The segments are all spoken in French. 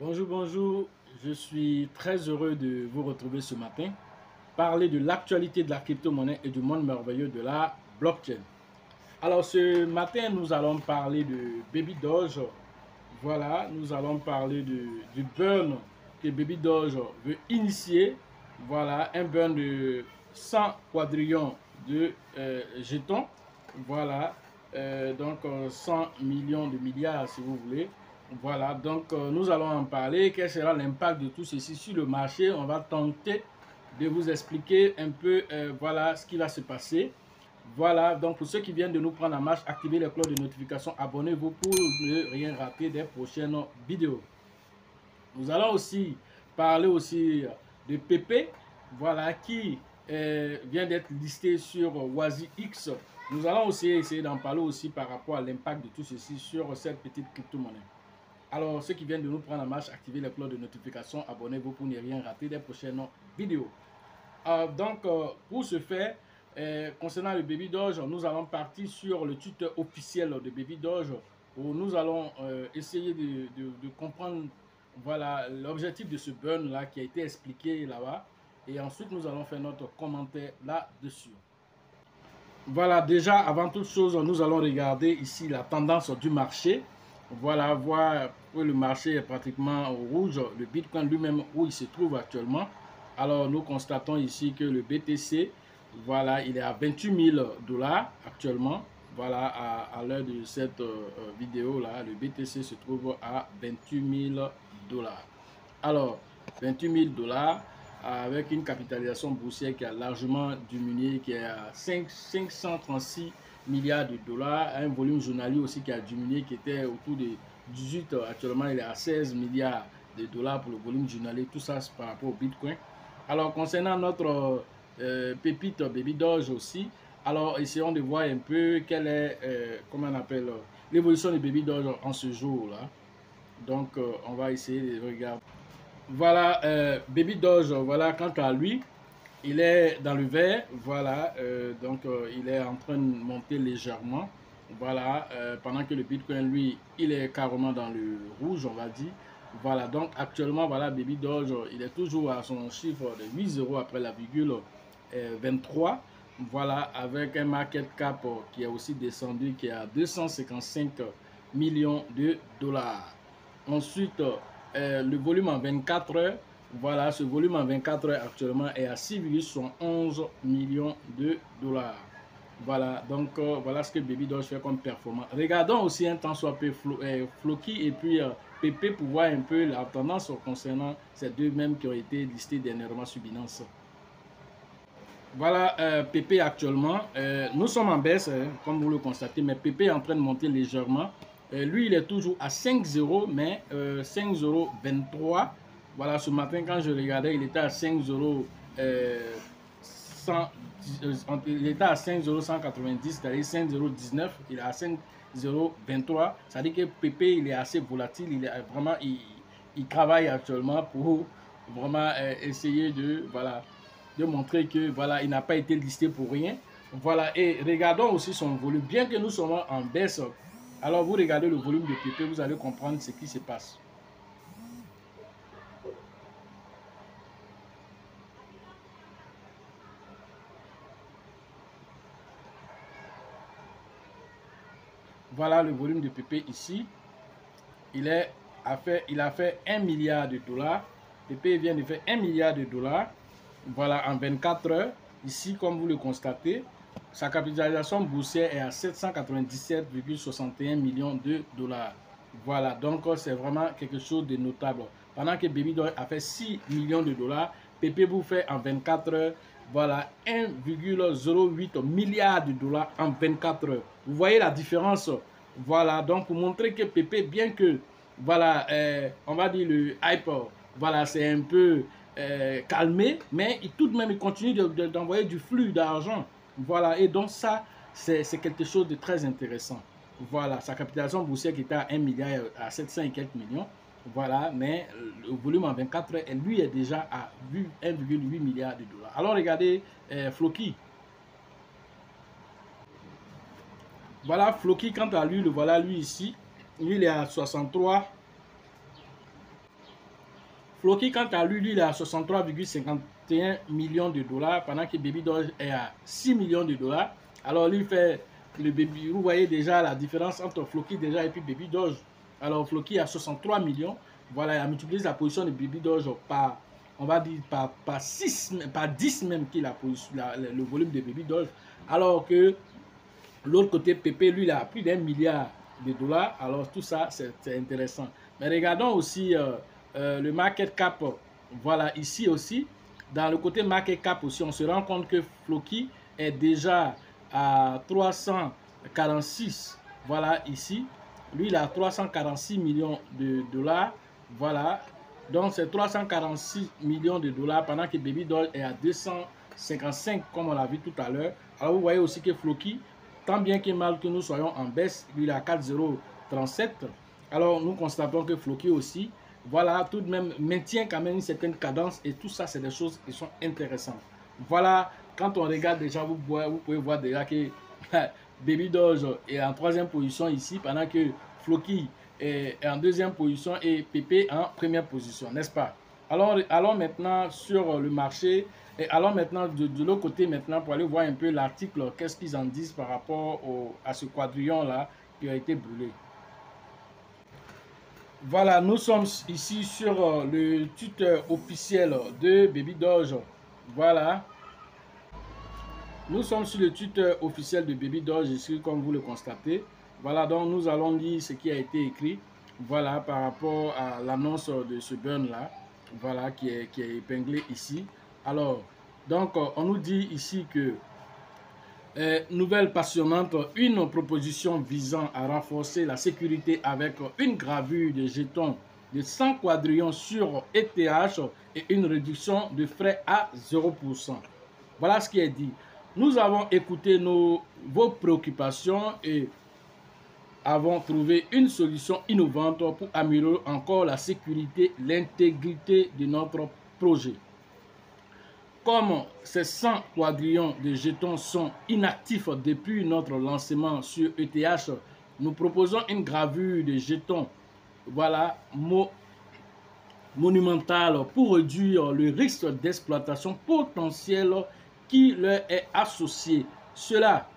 Bonjour, bonjour. Je suis très heureux de vous retrouver ce matin. Parler de l'actualité de la crypto-monnaie et du monde merveilleux de la blockchain. Alors, ce matin, nous allons parler de Baby Doge. Voilà, nous allons parler du burn que Baby Doge veut initier. Voilà, un burn de 100 quadrillions de jetons. Voilà, donc 100 millions de milliards si vous voulez. Voilà, donc nous allons en parler. Quel sera l'impact de tout ceci sur le marché? On va tenter de vous expliquer un peu voilà ce qui va se passer. Voilà, donc pour ceux qui viennent de nous prendre en marche, activez les cloches de notification, abonnez-vous pour ne rien rater des prochaines vidéos. Nous allons aussi parler aussi de Pepe, voilà, qui vient d'être listé sur WazirX. Nous allons aussi essayer d'en parler aussi par rapport à l'impact de tout ceci sur cette petite crypto-monnaie. Alors, ceux qui viennent de nous prendre en marche, activez les cloches de notification, abonnez-vous pour ne rien rater des prochaines vidéos. Pour ce faire, concernant le Baby Doge, nous allons partir sur le tuteur officiel de Baby Doge où nous allons essayer de comprendre voilà, l'objectif de ce burn là qui a été expliqué là-bas. Et ensuite, nous allons faire notre commentaire là-dessus. Voilà, déjà, avant toute chose, nous allons regarder ici la tendance du marché. Voilà, voir où le marché est pratiquement au rouge, le Bitcoin lui-même où il se trouve actuellement. Alors, nous constatons ici que le BTC, voilà, il est à 28 000 dollars actuellement. Voilà, à l'heure de cette vidéo-là, le BTC se trouve à 28 000 dollars. Alors, 28 000 dollars avec une capitalisation boursière qui a largement diminué, qui est à 536 milliards de dollars, un volume journalier aussi qui a diminué, qui était autour de 18, actuellement il est à 16 milliards de dollars pour le volume journalier, tout ça c'est par rapport au Bitcoin. Alors concernant notre pépite Baby Doge aussi, alors essayons de voir un peu quelle est, comment on appelle, l'évolution de Baby Doge en ce jour-là. Donc on va essayer de regarder. Voilà, Baby Doge, voilà, quant à lui, il est dans le vert, voilà, il est en train de monter légèrement, voilà, pendant que le Bitcoin, lui, il est carrément dans le rouge, on va dire. Voilà, donc actuellement, voilà, Baby Doge, il est toujours à son chiffre de 8 zéros après la virgule 23, voilà, avec un market cap qui est aussi descendu, qui est à 255 millions de dollars. Ensuite, le volume en 24 heures, voilà, ce volume en 24 heures actuellement est à 6,11 millions de dollars. Voilà, donc voilà ce que Baby Doge fait comme performance. Regardons aussi un temps soit peu Floki et puis Pepe pour voir un peu la tendance concernant ces deux mêmes qui ont été listés dernièrement sur Binance. Voilà, Pepe actuellement, nous sommes en baisse, comme vous le constatez, mais Pepe est en train de monter légèrement. Lui, il est toujours à 5,0, mais 5,23 €. Voilà, ce matin, quand je regardais, il était à 5,0 il était à 5,190, c'est-à-dire 5,019. Il est à 5,023. Ça veut dire que Pepe, il est assez volatile. Il est vraiment, il travaille actuellement pour vraiment essayer de, voilà, de montrer que voilà, il n'a pas été listé pour rien. Voilà, et regardons aussi son volume. Bien que nous soyons en baisse, alors vous regardez le volume de PP, vous allez comprendre ce qui se passe. Voilà le volume de PP ici. Il a fait 1 milliard de dollars. PP vient de faire 1 milliard de dollars. Voilà, en 24 heures. Ici, comme vous le constatez, sa capitalisation boursière est à 797,61 millions de dollars. Voilà, donc c'est vraiment quelque chose de notable. Pendant que Baby Doge a fait 6 millions de dollars, PP vous fait en 24 heures, voilà, 1,08 milliard de dollars en 24 heures. Vous voyez la différence? Voilà, donc pour montrer que PP, bien que, voilà, on va dire le hype, voilà, c'est un peu calmé, mais tout de même, il continue d'envoyer du flux d'argent. Voilà, et donc ça, c'est quelque chose de très intéressant. Voilà, sa capitalisation boursière qui était à 1 milliard, à 700 et quelques millions. Voilà, mais le volume en 24 heures, lui est déjà à 1,8 milliard de dollars. Alors regardez Floki. Voilà, Floki, quant à lui, le voilà lui ici. Lui, il est à 63. Floki, quant à lui, il est à 63,51 millions de dollars, pendant que Baby Doge est à 6 millions de dollars. Alors, lui fait le Baby. Vous voyez déjà la différence entre Floki déjà et puis Baby Doge. Alors, Floki a 63 millions. Voilà, il a multiplié la position de Baby Doge par, on va dire, par 6, par 10 même qu'il a le volume de Baby Doge. Alors que l'autre côté, Pépé, lui, il a plus d'1 milliard de dollars. Alors, tout ça, c'est intéressant. Mais regardons aussi le market cap. Voilà, ici aussi. Dans le côté market cap aussi, on se rend compte que Floki est déjà à 346. Voilà, ici. Lui, il a 346 millions de dollars. Voilà. Donc, c'est 346 millions de dollars pendant que Baby Doll est à 255, comme on l'a vu tout à l'heure. Alors, vous voyez aussi que Floki, tant bien que mal que nous soyons en baisse, lui, il a 4,037. Alors, nous constatons que Floki aussi, voilà, tout de même, maintient quand même une certaine cadence. Et tout ça, c'est des choses qui sont intéressantes. Voilà, quand on regarde déjà, vous pouvez voir déjà que Baby Doge est en 3e position ici, pendant que Floki est en 2e position et Pépé en 1re position, n'est-ce pas? Alors, allons maintenant sur le marché. Et allons maintenant de l'autre côté maintenant pour aller voir un peu l'article, qu'est-ce qu'ils en disent par rapport à ce quadrillon-là qui a été brûlé. Voilà, nous sommes ici sur le tuteur officiel de Baby Doge. Voilà. Nous sommes sur le tuteur officiel de Baby Doge ici, comme vous le constatez. Voilà, donc nous allons lire ce qui a été écrit. Voilà, par rapport à l'annonce de ce burn-là. Voilà, qui est épinglé ici. Alors, donc, on nous dit ici que nouvelle passionnante, une proposition visant à renforcer la sécurité avec une gravure de jetons de 100 quadrillons sur ETH et une réduction de frais à 0%. Voilà ce qui est dit. Nous avons écouté vos préoccupations et avons trouvé une solution innovante pour améliorer encore la sécurité, l'intégrité de notre projet. Comme ces 100 quadrillons de jetons sont inactifs depuis notre lancement sur ETH, nous proposons une gravure de jetons, voilà, monumentale pour réduire le risque d'exploitation potentielle qui leur est associé. Cela,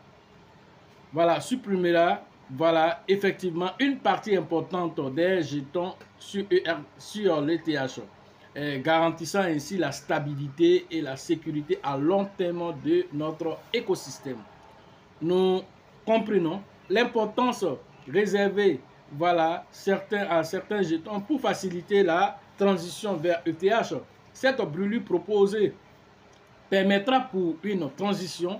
voilà, supprimera, voilà, effectivement une partie importante des jetons sur l'ETH. Garantissant ainsi la stabilité et la sécurité à long terme de notre écosystème. Nous comprenons l'importance réservée, voilà, à certains jetons pour faciliter la transition vers ETH. Cette brûlure proposée permettra pour une transition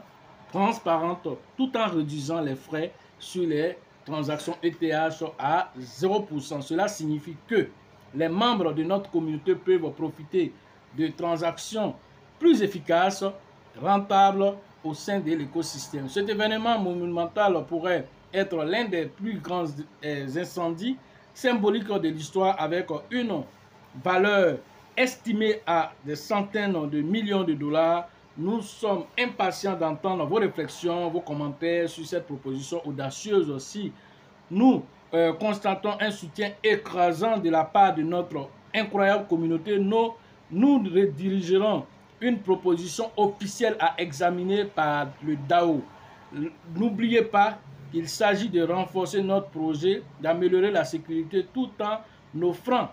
transparente tout en réduisant les frais sur les transactions ETH à 0%. Cela signifie que les membres de notre communauté peuvent profiter de transactions plus efficaces, rentables au sein de l'écosystème. Cet événement monumental pourrait être l'un des plus grands incendies symboliques de l'histoire avec une valeur estimée à des centaines de millions de dollars. Nous sommes impatients d'entendre vos réflexions, vos commentaires sur cette proposition audacieuse aussi. Nous constatons un soutien écrasant de la part de notre incroyable communauté. Nous redirigerons une proposition officielle à examiner par le DAO. N'oubliez pas qu'il s'agit de renforcer notre projet, d'améliorer la sécurité tout en offrant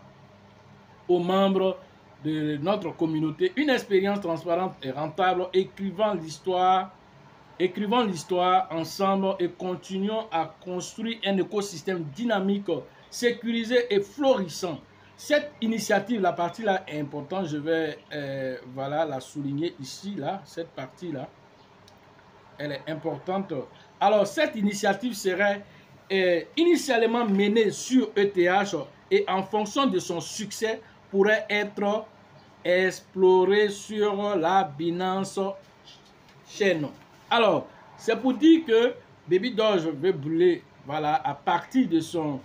aux membres de notre communauté une expérience transparente et rentable, écrivant l'histoire ensemble et continuons à construire un écosystème dynamique, sécurisé et florissant. Cette initiative, la partie là est importante, je vais voilà, la souligner ici, là, cette partie là, elle est importante. Alors cette initiative serait initialement menée sur ETH et en fonction de son succès pourrait être explorée sur la Binance Chain. Alors, c'est pour dire que Baby Doge veut brûler, voilà, à partir de son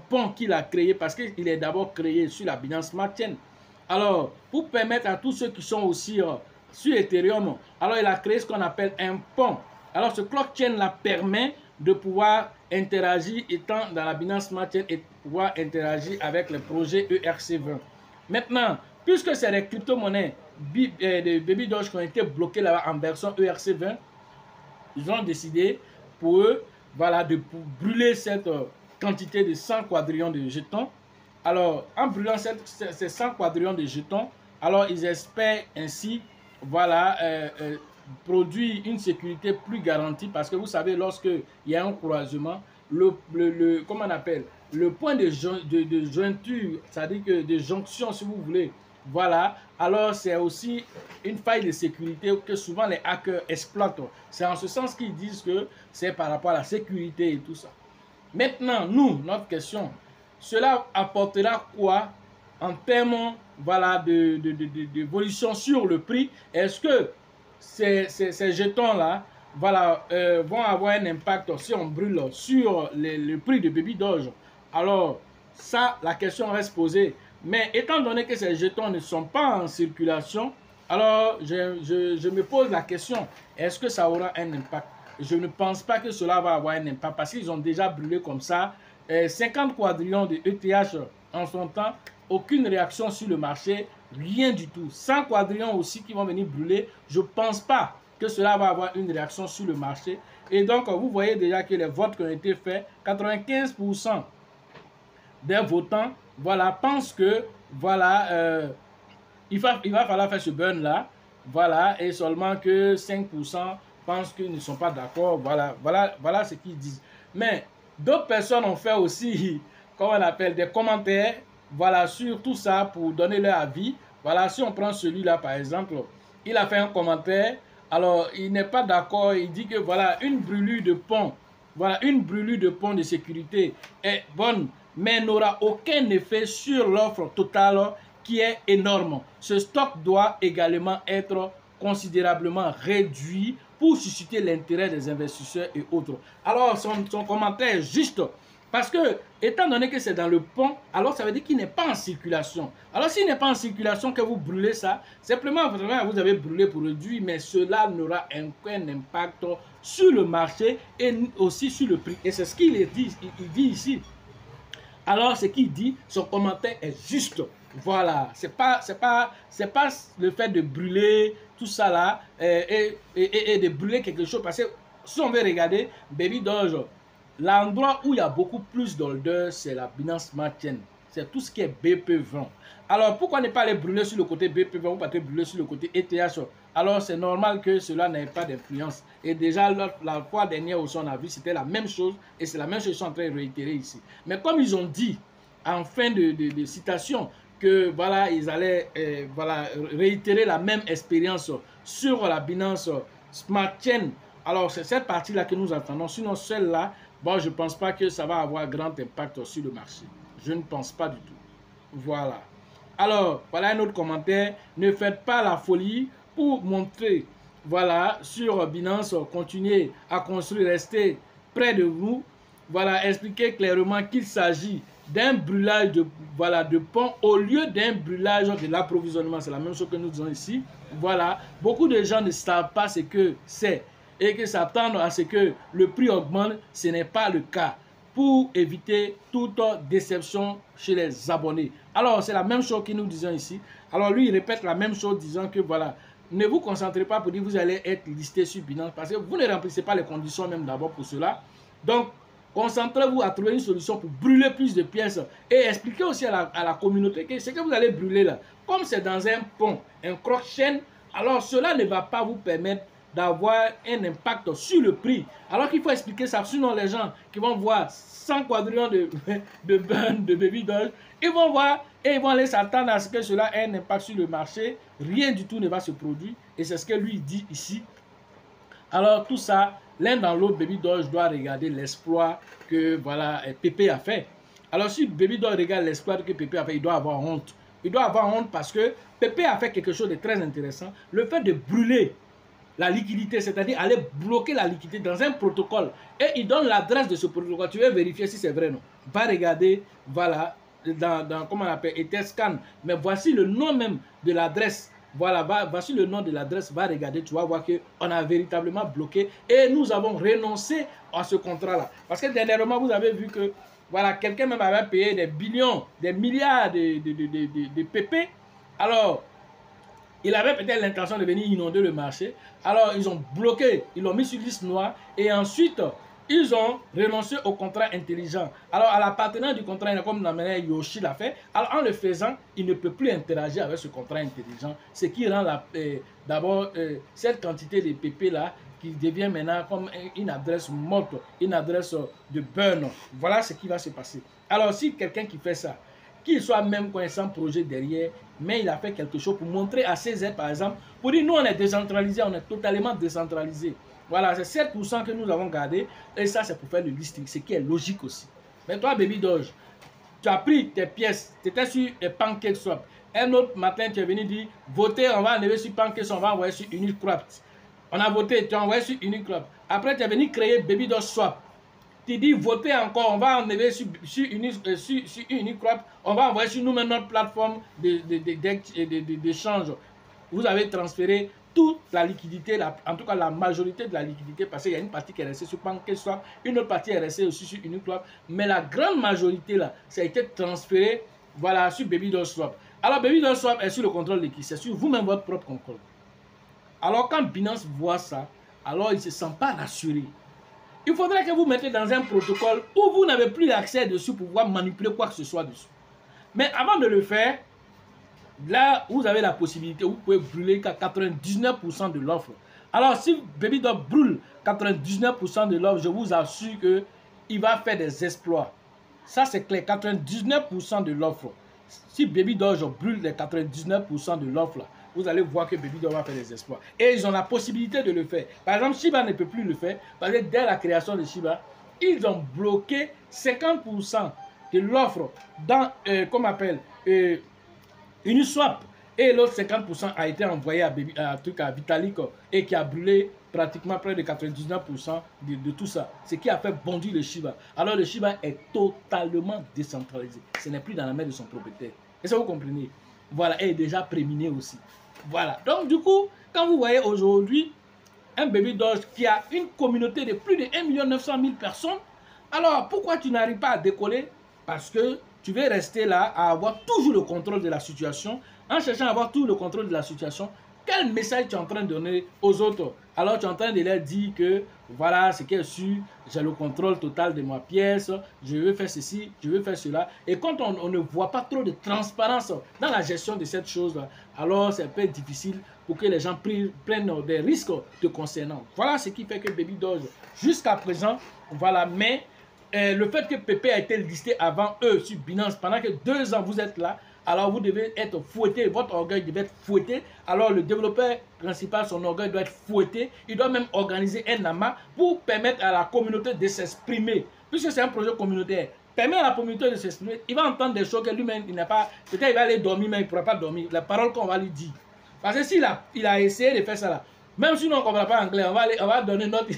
pont qu'il a créé, parce qu'il est d'abord créé sur la Binance Smart Chain. Alors, pour permettre à tous ceux qui sont aussi sur Ethereum, alors il a créé ce qu'on appelle un pont. Alors, ce blockchain-là permet de pouvoir interagir, étant dans la Binance Smart Chain, et pouvoir interagir avec le projet ERC20. Maintenant, puisque c'est les crypto-monnaies de Baby Doge qui ont été bloquées là en version ERC20, ils ont décidé pour eux, voilà, de brûler cette quantité de 100 quadrillions de jetons. Alors, en brûlant ces 100 quadrillions de jetons, alors ils espèrent ainsi, voilà, produire une sécurité plus garantie, parce que vous savez, lorsqu'il y a un croisement, comment on appelle, le point de jointure, c'est-à-dire que de jonction, si vous voulez, voilà, alors c'est aussi une faille de sécurité que souvent les hackers exploitent. C'est en ce sens qu'ils disent que c'est par rapport à la sécurité et tout ça. Maintenant, nous, notre question, cela apportera quoi en termes, voilà, d'évolution sur le prix? Est-ce que ces jetons-là, voilà, vont avoir un impact si on brûle sur le prix de Baby Doge? Alors, ça, la question reste posée. Mais étant donné que ces jetons ne sont pas en circulation, alors je me pose la question, est-ce que ça aura un impact? Je ne pense pas que cela va avoir un impact parce qu'ils ont déjà brûlé comme ça 50 quadrillions de ETH en son temps, aucune réaction sur le marché, rien du tout. 100 quadrillions aussi qui vont venir brûler, je ne pense pas que cela va avoir une réaction sur le marché. Et donc, vous voyez déjà que les votes qui ont été faits, 95% des votants, voilà, pensent que, voilà, il va falloir faire ce burn-là, voilà, et seulement que 5% pensent qu'ils ne sont pas d'accord, voilà ce qu'ils disent. Mais d'autres personnes ont fait aussi, comment on appelle, des commentaires, voilà, sur tout ça pour donner leur avis. Voilà, si on prend celui-là, par exemple, il a fait un commentaire, alors il n'est pas d'accord, il dit que, voilà, une brûlure de pont, voilà, une brûlure de pont de sécurité est bonne, mais n'aura aucun effet sur l'offre totale qui est énorme. Ce stock doit également être considérablement réduit pour susciter l'intérêt des investisseurs et autres. Alors, son commentaire est juste parce que, étant donné que c'est dans le pont, alors ça veut dire qu'il n'est pas en circulation. Alors, s'il n'est pas en circulation, que vous brûlez ça, simplement, vous avez brûlé pour réduire, mais cela n'aura aucun impact sur le marché et aussi sur le prix. Et c'est ce qu'il dit, il dit ici. Alors, ce qu'il dit, son commentaire est juste. Voilà, c'est pas le fait de brûler tout ça là et de brûler quelque chose. Parce que si on veut regarder Baby Doge, l'endroit où il y a beaucoup plus d'holders, c'est la Binance Smart Chain. C'est tout ce qui est BP20. Alors, pourquoi ne pas aller brûler sur le côté BP20 ou pas aller brûler sur le côté ETH? Alors, c'est normal que cela n'ait pas d'influence. Et déjà, la fois dernière où on a vu, c'était la même chose. Et c'est la même chose qu'ils sont en train de réitérer ici. Mais comme ils ont dit, en fin de citation, que voilà, ils allaient voilà, réitérer la même expérience sur la Binance Smart Chain. Alors, c'est cette partie-là que nous attendons. Sinon, celle-là, bon, je ne pense pas que ça va avoir grand impact sur le marché. Je ne pense pas du tout. Voilà. Alors, voilà un autre commentaire. Ne faites pas la folie pour montrer, voilà, sur Binance, continuez à construire, restez près de vous. Voilà, expliquez clairement qu'il s'agit d'un brûlage de pont au lieu d'un brûlage de l'approvisionnement. C'est la même chose que nous disons ici. Voilà, beaucoup de gens ne savent pas ce que c'est et que s'attendent à ce que le prix augmente. Ce n'est pas le cas, pour éviter toute déception chez les abonnés. Alors, c'est la même chose que nous disons ici. Alors, lui, il répète la même chose, disant que voilà, ne vous concentrez pas pour dire que vous allez être listé sur Binance, parce que vous ne remplissez pas les conditions même d'abord pour cela. Donc, concentrez-vous à trouver une solution pour brûler plus de pièces et expliquez aussi à la communauté que ce que vous allez brûler là, comme c'est dans un pont, un cross-chain, alors cela ne va pas vous permettre d'avoir un impact sur le prix. Alors qu'il faut expliquer ça, sinon les gens qui vont voir 100 quadrillions de burn, de Baby Doge, ils vont voir et ils vont aller s'attendre à ce que cela ait un impact sur le marché. Rien du tout ne va se produire et c'est ce que lui dit ici. Alors tout ça, l'un dans l'autre, Baby Doge doit regarder l'exploit que voilà, Pépé a fait. Alors si Baby Doge regarde l'exploit que Pépé a fait, il doit avoir honte. Il doit avoir honte parce que Pépé a fait quelque chose de très intéressant. Le fait de brûler la liquidité, c'est-à-dire aller bloquer la liquidité dans un protocole. Et il donne l'adresse de ce protocole. Tu veux vérifier si c'est vrai, non? Va regarder, voilà, dans comment on appelle, Etherscan. Mais voici le nom même de l'adresse. Voilà, voici le nom de l'adresse, va regarder, tu vas voir qu'on a véritablement bloqué et nous avons renoncé à ce contrat-là. Parce que dernièrement, vous avez vu que Voilà, quelqu'un même avait payé des billions, des milliards de PP. Alors, il avait peut-être l'intention de venir inonder le marché. Alors, ils ont bloqué, ils l'ont mis sur liste noire. Et ensuite, ils ont renoncé au contrat intelligent. Alors, à la partenaire du contrat, comme la manière Yoshi l'a fait, alors en le faisant, il ne peut plus interagir avec ce contrat intelligent. Ce qui rend d'abord cette quantité de PP là, qui devient maintenant comme une adresse morte, une adresse de burn. Voilà ce qui va se passer. Alors, si quelqu'un qui fait ça, qu'il soit même connaissant projet derrière, mais il a fait quelque chose pour montrer à ses aides, par exemple, pour dire nous on est décentralisé, on est totalement décentralisé. Voilà, c'est 7% que nous avons gardé, et ça c'est pour faire le listing, ce qui est logique aussi. Mais toi, Baby Doge, tu as pris tes pièces, tu étais sur PancakeSwap. Un autre matin, tu es venu dire, votez, on va enlever sur PancakeSwap, on va envoyer sur Unicraft. On a voté, tu as envoyé sur Unicraft. Après, tu es venu créer Baby Doge Swap. Tu dis votez encore, on va enlever sur Unicraft, on va envoyer sur nous-mêmes notre plateforme d'échange. Vous avez transféré toute la liquidité, en tout cas la majorité de la liquidité, parce qu'il y a une partie qui est restée sur PancakeSwap, une autre partie est restée aussi sur Unicraft, mais la grande majorité là, ça a été transféré, voilà, sur Baby Doge Swap. Alors Baby Doge Swap est sur le contrôle de qui? C'est sur vous-même votre propre contrôle. Alors quand Binance voit ça, alors il ne se sent pas rassuré. Il faudrait que vous mettez dans un protocole où vous n'avez plus accès dessus pour pouvoir manipuler quoi que ce soit dessus. Mais avant de le faire, là, vous avez la possibilité, vous pouvez brûler 99% de l'offre. Alors, si Baby Doge brûle 99% de l'offre, je vous assure qu'il va faire des exploits. Ça, c'est clair, 99% de l'offre. Si Baby Doge brûle les 99% de l'offre, vous allez voir que Baby Doge va faire des exploits. Et ils ont la possibilité de le faire. Par exemple, Shiba ne peut plus le faire parce que dès la création de Shiba, ils ont bloqué 50% de l'offre dans, comme on appelle, Uniswap. Et l'autre 50% a été envoyé à Vitalik et qui a brûlé pratiquement près de 99% de tout ça. Ce qui a fait bondir le Shiba. Alors le Shiba est totalement décentralisé. Ce n'est plus dans la main de son propriétaire. Et ça vous comprenez? Voilà, et est déjà préminé aussi. Voilà. Donc du coup, quand vous voyez aujourd'hui un Baby Doge qui a une communauté de plus de 1 900 000 personnes, alors pourquoi tu n'arrives pas à décoller? Parce que tu veux rester là à avoir toujours le contrôle de la situation. En cherchant à avoir tout le contrôle de la situation, quel message tu es en train de donner aux autres? Alors tu es en train de leur dire que voilà ce qui est sûr, j'ai le contrôle total de ma pièce, je veux faire ceci, je veux faire cela. Et quand on ne voit pas trop de transparence dans la gestion de cette chose, alors c'est un peu difficile pour que les gens prennent des risques te concernant. Voilà ce qui fait que Baby Doge, jusqu'à présent, voilà, mais le fait que PP a été listé avant eux sur Binance, pendant que 2 ans vous êtes là, alors vous devez être fouetté, votre orgueil devait être fouetté. Alors le développeur principal, son orgueil doit être fouetté. Il doit même organiser un amas pour permettre à la communauté de s'exprimer. Puisque c'est un projet communautaire, permet à la communauté de s'exprimer. Il va entendre des choses que lui-même, il n'a pas. Peut-être il va aller dormir, mais il ne pourra pas dormir. Les paroles qu'on va lui dire. Parce que s'il a essayé de faire ça là, même si nous on ne comprend pas anglais, on va donner notre.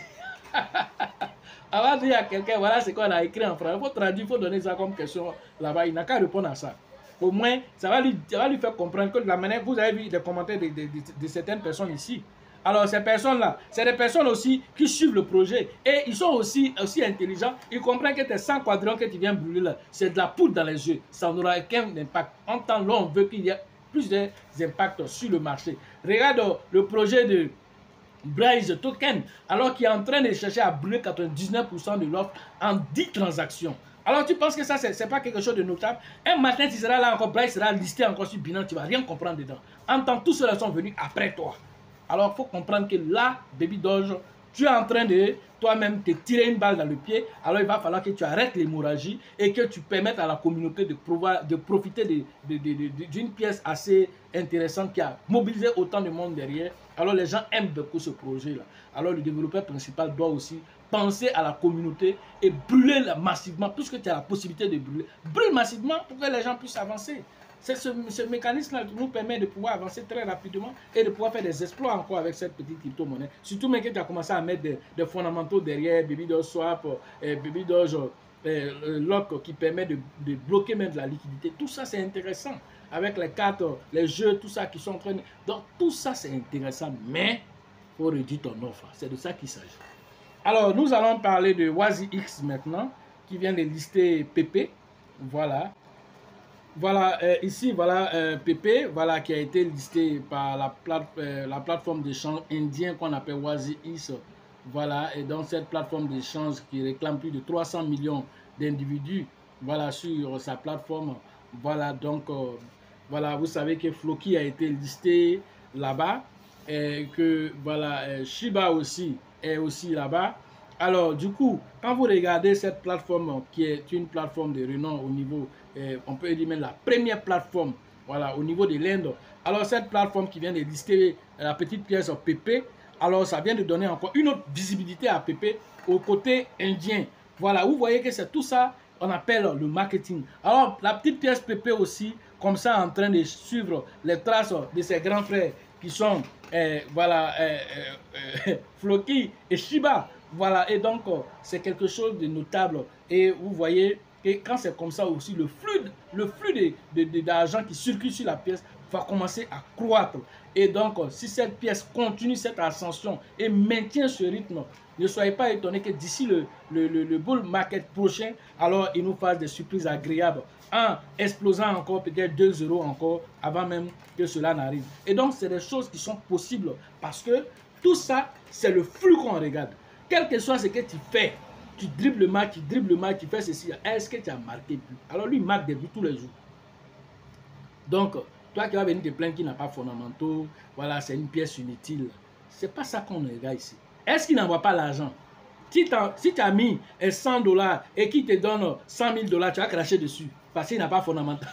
On va dire à quelqu'un, voilà ce qu'on a écrit en français. Il faut traduire, il faut donner ça comme question là-bas. Il n'a qu'à répondre à ça. Au moins, ça va lui faire comprendre que de la manière, vous avez vu les commentaires de certaines personnes ici. Alors, ces personnes-là, c'est des personnes aussi qui suivent le projet. Et ils sont aussi intelligents. Ils comprennent que tes 100 quadrants que tu viens brûler là, c'est de la poudre dans les yeux. Ça n'aura aucun impact. En temps long, on veut qu'il y ait plus d'impact sur le marché. Regarde le projet de Blaze Token, alors qu'il est en train de chercher à brûler 99% de l'offre en 10 transactions. Alors tu penses que ça, c'est pas quelque chose de notable? Un matin, tu seras là encore, Blaze sera listé encore sur Binance, tu ne vas rien comprendre dedans. En tant que tous ceux-là sont venus après toi. Alors il faut comprendre que là, Baby Doge, tu es en train de toi-même te tirer une balle dans le pied. Alors il va falloir que tu arrêtes l'hémorragie et que tu permettes à la communauté de profiter d'une pièce assez intéressante qui a mobilisé autant de monde derrière. Alors les gens aiment beaucoup ce projet-là. Alors le développeur principal doit aussi penser à la communauté et brûler massivement, puisque tu as la possibilité de brûler. Brûle massivement pour que les gens puissent avancer. Ce mécanisme-là nous permet de pouvoir avancer très rapidement et de pouvoir faire des exploits encore avec cette petite crypto-monnaie. Surtout mais que tu as commencé à mettre des fondamentaux derrière, Baby Doge Swap, Baby Doge Lock qui permet de bloquer même de la liquidité. Tout ça, c'est intéressant. Avec les cartes, les jeux, tout ça qui sont en train de... Donc, tout ça, c'est intéressant, mais il faut réduire ton offre. C'est de ça qu'il s'agit. Alors, nous allons parler de WaziX maintenant. qui vient de lister PP. Voilà. Voilà, ici, voilà PP, voilà, qui a été listé par la plateforme d'échange indien qu'on appelle WaziIS. Voilà, et donc cette plateforme d'échange qui réclame plus de 300 millions d'individus, voilà, sur sa plateforme. Voilà, donc, voilà, vous savez que Floki a été listé là-bas, et que, voilà, Shiba aussi est aussi là-bas. Alors, du coup, quand vous regardez cette plateforme, qui est une plateforme de renom au niveau, on peut dire même la première plateforme, voilà, au niveau de l'Inde. Alors, cette plateforme qui vient de lister la petite pièce PP, alors ça vient de donner encore une autre visibilité à PP au côté indien. Voilà, vous voyez que c'est tout ça, on appelle le marketing. Alors, la petite pièce PP aussi, comme ça, en train de suivre les traces de ses grands frères qui sont, voilà, Floki et Shiba. Voilà, et donc, c'est quelque chose de notable. Et vous voyez que quand c'est comme ça aussi, le flux d'argent qui circule sur la pièce va commencer à croître. Et donc, si cette pièce continue cette ascension et maintient ce rythme, ne soyez pas étonnés que d'ici le bull market prochain, alors il nous fasse des surprises agréables en explosant encore peut-être 2 € encore avant même que cela n'arrive. Et donc, c'est des choses qui sont possibles parce que tout ça, c'est le flux qu'on regarde. Quel que soit ce que tu fais, tu dribbles le match, tu fais ceci, est-ce que tu as marqué but? Alors lui, il marque des buts tous les jours. Donc, toi qui vas venir te plaindre qu'il n'a pas fondamentaux, voilà, c'est une pièce inutile. C'est pas ça qu'on regarde ici. Est-ce qu'il n'envoie pas l'argent? Si tu as mis 100 $ et qu'il te donne 100 000 $, tu vas cracher dessus parce qu'il n'a pas fondamental.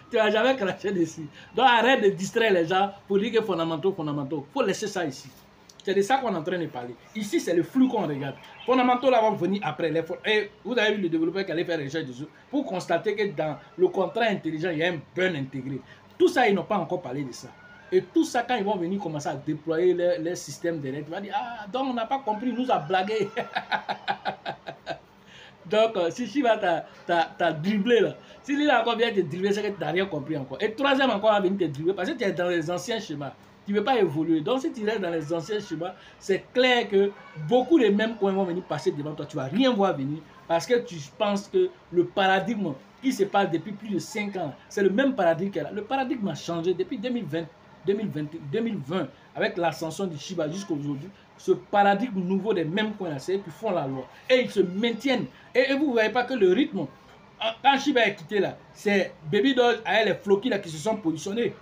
Tu vas jamais cracher dessus. Donc arrête de distraire les gens pour dire que fondamentaux. Il faut laisser ça ici. C'est de ça qu'on est en train de parler. Ici, c'est le flux qu'on regarde. Fondamentaux, là, vont venir après. Et vous avez vu le développeur qui allait faire recherche dessus pour constater que dans le contrat intelligent, il y a un burn intégré. Tout ça, ils n'ont pas encore parlé de ça. Et tout ça, quand ils vont venir commencer à déployer les systèmes de net, ils vont dire, ah, donc on n'a pas compris, il nous a blagué. Donc, si Shiba t'a dribblé là, si lui encore vient te dribbler, c'est que tu n'as rien compris encore. Et troisième encore, il va venir te dribbler parce que tu es dans les anciens schémas. Tu ne veux pas évoluer. Donc, si tu restes dans les anciens schémas, c'est clair que beaucoup de mêmes coins vont venir passer devant toi. Tu ne vas rien voir venir parce que tu penses que le paradigme qui se passe depuis plus de 5 ans, c'est le même paradigme qu'elle a. Le paradigme a changé depuis 2020 avec l'ascension du Shiba jusqu'à aujourd'hui. Ce paradigme nouveau des mêmes coins, c'est eux qui font la loi. Et ils se maintiennent. Et vous ne voyez pas que le rythme, quand Shiba est quitté là, c'est Baby Doge avec les Floki là qui se sont positionnés.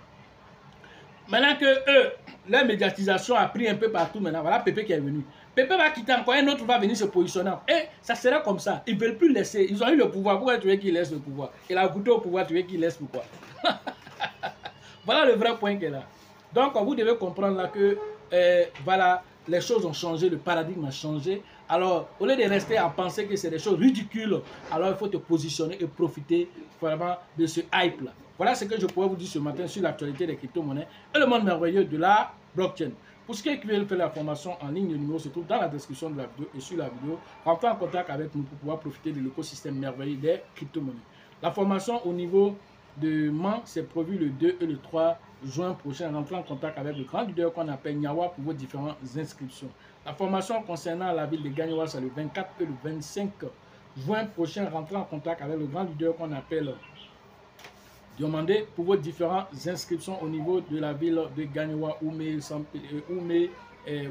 Maintenant que eux, leur médiatisation a pris un peu partout maintenant, voilà Pépé qui est venu. Pépé va quitter encore, un autre va venir se positionner. Et ça sera comme ça. Ils ne veulent plus laisser. Ils ont eu le pouvoir. Pourquoi tu veux qu'ils laissent le pouvoir? Il a goûté au pouvoir, tu veux qu'ils laissent pourquoi? Voilà le vrai point qu'elle a. Donc, vous devez comprendre là que, voilà, les choses ont changé, le paradigme a changé. Alors, au lieu de rester à penser que c'est des choses ridicules, alors il faut te positionner et profiter vraiment de ce hype-là. Voilà ce que je pourrais vous dire ce matin sur l'actualité des crypto-monnaies et le monde merveilleux de la blockchain. Pour ceux qui veulent faire la formation en ligne, le numéro se trouve dans la description de la vidéo et sur la vidéo. Rentrez en contact avec nous pour pouvoir profiter de l'écosystème merveilleux des crypto-monnaies. La formation au niveau de Mans, c'est prévu le 2 et le 3 juin prochain. Rentrez en contact avec le grand leader qu'on appelle Nyawa pour vos différentes inscriptions. La formation concernant la ville de Gagnoua, c'est le 24 et le 25 juin prochain. Rentrez en contact avec le grand leader qu'on appelle Diomandé pour vos différentes inscriptions au niveau de la ville de Gagnoua, Oumé,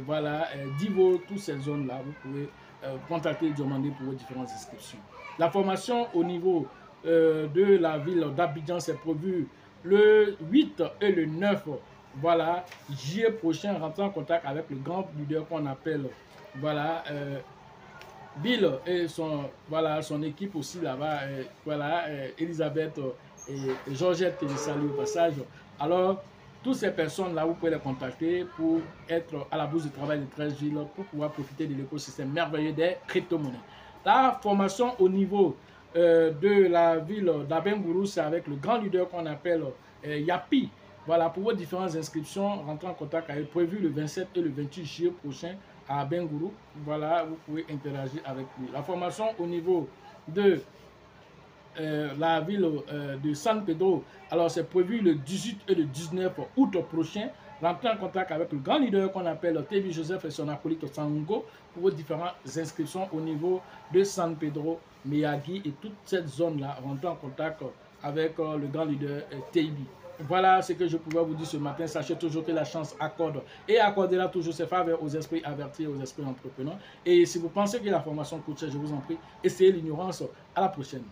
voilà, Divo, toutes ces zones-là. Vous pouvez contacter Diomandé pour vos différentes inscriptions. La formation au niveau de la ville d'Abidjan, c'est prévu le 8 et le 9, voilà, juillet prochain. Rentrez en contact avec le grand leader qu'on appelle, voilà, Bill et son équipe aussi là-bas, voilà, Elisabeth et Georgette qui les salue au passage. Alors, toutes ces personnes-là, vous pouvez les contacter pour être à la bourse de travail de 13 villes pour pouvoir profiter de l'écosystème merveilleux des crypto-monnaies. La formation au niveau de la ville d'Abengourou, c'est avec le grand leader qu'on appelle Yapi. Voilà, pour vos différentes inscriptions, rentrez en contact avec prévu le 27 et le 28 juillet prochain à Abengourou. Voilà, vous pouvez interagir avec lui. La formation au niveau de la ville de San Pedro, alors c'est prévu le 18 et le 19 août prochain. rentrer en contact avec le grand leader qu'on appelle Tebi Joseph et son acolyte Sango pour vos différentes inscriptions au niveau de San Pedro, Miyagi et toute cette zone-là. Rentrez en contact avec le grand leader Tebi. Voilà ce que je pouvais vous dire ce matin. Sachez toujours que la chance accorde et accordera toujours ses faveurs aux esprits avertis, aux esprits entrepreneurs. Et si vous pensez que la formation coûte cher, je vous en prie, essayez l'ignorance. À la prochaine.